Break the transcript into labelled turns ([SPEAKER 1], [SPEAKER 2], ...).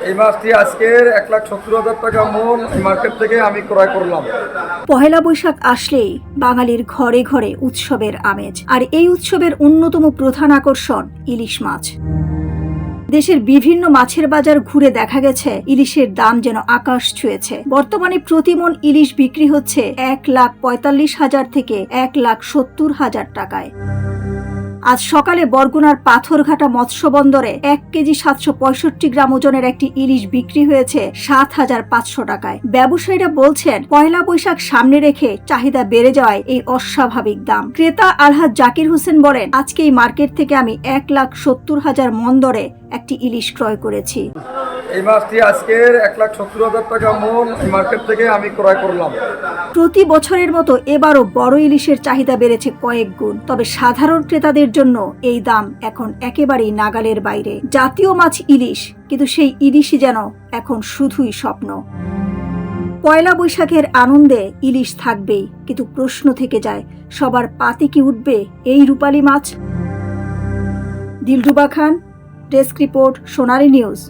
[SPEAKER 1] এই মাছটি আজকের 1,70,000 টাকা মূল মার্কেট থেকে আমি ক্রয় করলাম।
[SPEAKER 2] পহেলা বৈশাখ আসলেই বাঙালির ঘরে ঘরে উৎসবের আমেজ, আর এই উৎসবের অন্যতম প্রধান আকর্ষণ ইলিশ মাছ। দেশের বিভিন্ন মাছের বাজার ঘুরে দেখা গেছে ইলিশের দাম যেন আকাশ ছুঁয়েছে। বর্তমানে প্রতি মণ ইলিশ বিক্রি হচ্ছে 1,45,000 থেকে 1,70,000 টাকায়। আজ সকালে বরগুনার পাথরঘাটা মৎস্য বন্দরে 1 কেজি 765 গ্রাম ওজনের একটি ইলিশ বিক্রি হয়েছে 7,500 টাকায়। ব্যবসায়ীরা বলছেন, পয়লা বৈশাখ সামনে রেখে চাহিদা বেড়ে যাওয়ায় এই অস্বাভাবিক দাম। ক্রেতা আলহাজ জাকির হোসেন বলেন, আজকে এই মার্কেট থেকে আমি 1,70,000 মণ দরে একটি ইলিশ ক্রয় করেছি।
[SPEAKER 1] এই মাছটি আজকের 1,70,000 টাকা মূল মার্কেট থেকে আমি ক্রয় করলাম।
[SPEAKER 2] প্রতি বছরের মতো এবারও বড় ইলিশের চাহিদা বেড়েছে কয়েক গুণ। তবে সাধারণ ক্রেতাদের জন্য এই দাম এখন একেবারেই নাগালের বাইরে। জাতীয় মাছ ইলিশ, কিন্তু সেই ইলিশই যেন এখন শুধুই স্বপ্ন। পয়লা বৈশাখের আনন্দে ইলিশ থাকবেই, কিন্তু প্রশ্ন থেকে যায়, সবার পাতে কি উঠবে এই রূপালী মাছ? দিলরুবা খান, ডেস্ক রিপোর্ট, সোনালী নিউজ।